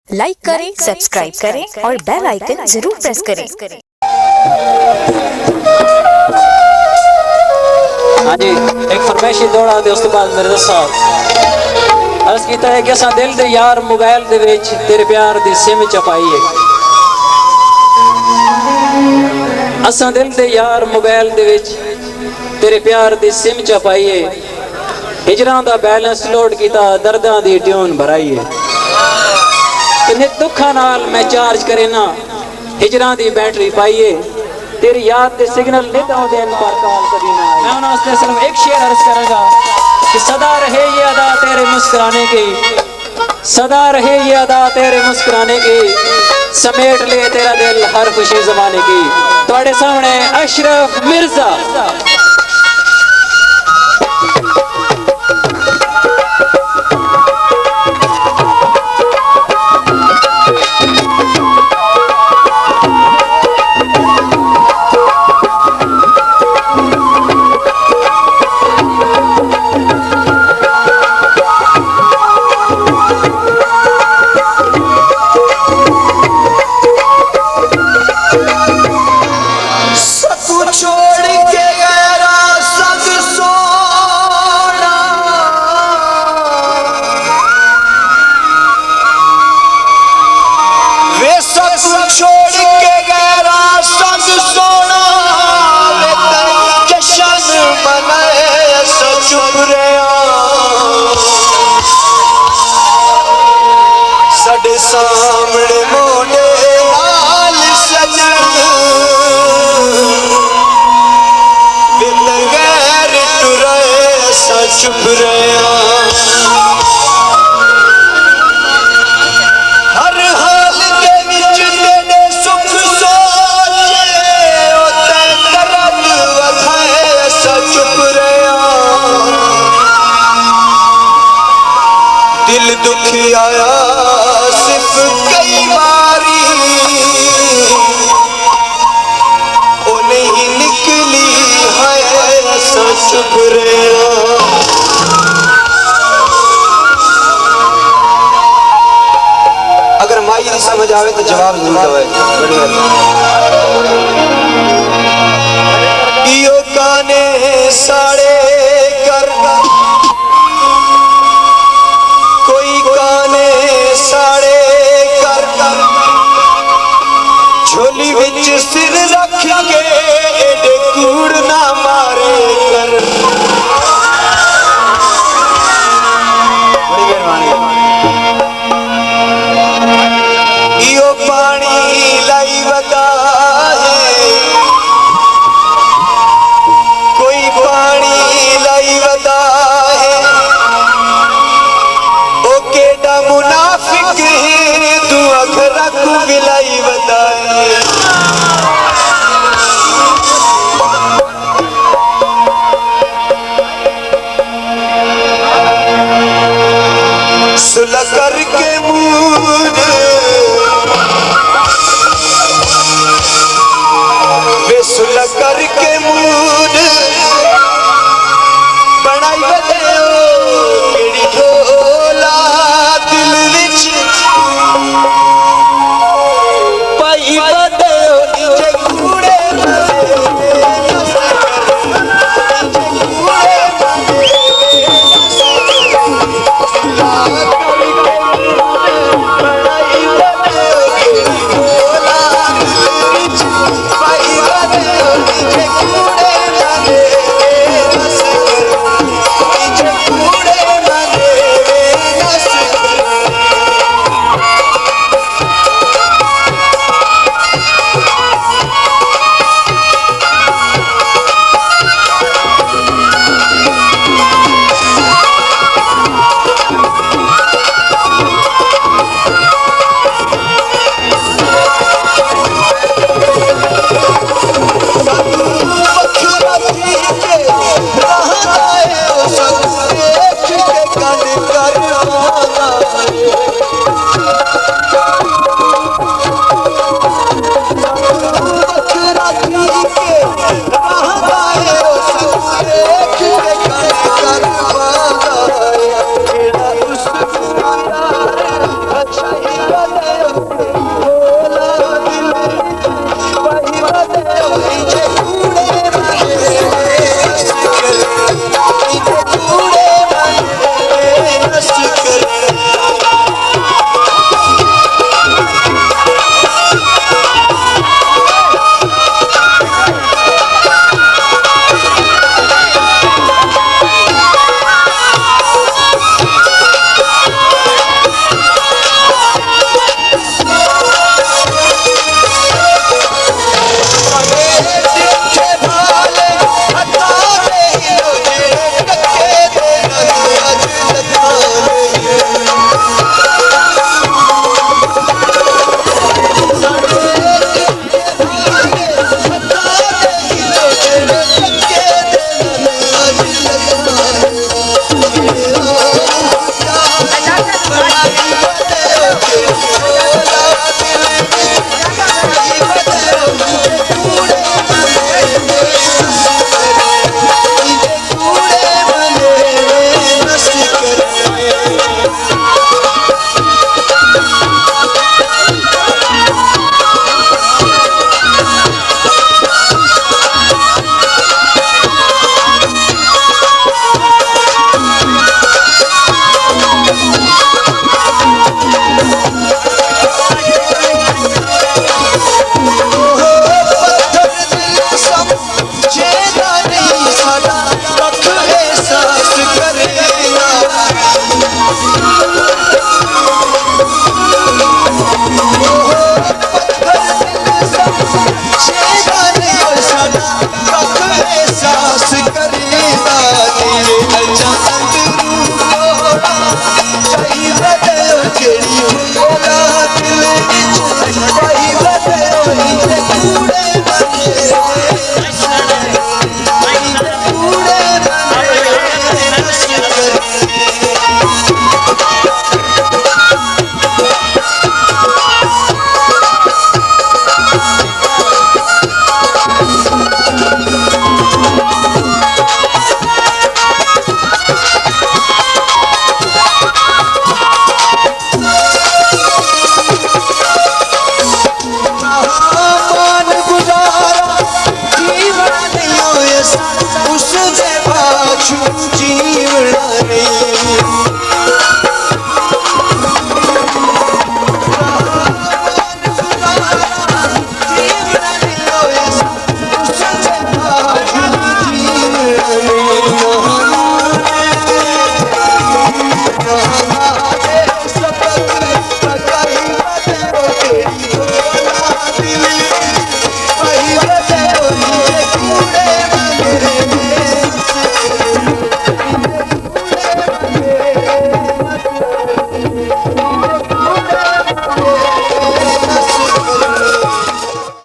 Like करें, subscribe करें और बेल आइकन जरूर प्रेस करें। हाँ जी, एक फरमाइशी दौड़ा दे, उसके बाद मेरे साथ अर्ज कीता है कि असा दिल दे यार मोबाइल दे विच तेरे प्यार दी सिम चपाई है। असा दिल दे यार मोबाइल दे विच तेरे प्यार दी सिम चपाई है। हिजरां दा बैलेंस लोड कीता, दर्दां दी ट्यून भराई है। नित दुखा नाल मैं चार्ज करे ना, हिजरां दी बैटरी पाइए। तेरी याद दे सिग्नल नित आउंदे पर कॉल करी ना। मैं उन्हां वास्ते सिर्फ एक शेर अर्ज करांगा कि सदा रहे ये अदा तेरे मुस्कुराने की, सदा रहे ये अदा तेरे मुस्कुराने की, समेट ले तेरा दिल हर खुशी ज़माने की। तुहाडे सामने अशरफ मिर्जा। साडे सामने मोने लाल सजन बिन गैर टुरे सा चुप रहा। हर हाल के विच तेरे सुख सोचे ओते दर्द वधाए सा चुप रहा। दिल दुखी आया कई बारी ओ नहीं निकली है चुप रहा। अगर माई नहीं समझ आवे तो जवाब जरूर दे। यो काने साड़े कर कोई काने साड़े झोली विच सिर रख के एडे कूड़ ना मारे कर। बड़ी मेहरबानी। इहो पानी लाई वदा है, कोई पानी लाई वदा है। ओ केडा मुनाफिक है, तू अखरा को विलाई वदा है। सुलह करके मूड वे सुलह करके मूड बनाई बदे केड़ी ढोला दिल विच पाई बदे इजे कूड़े मरे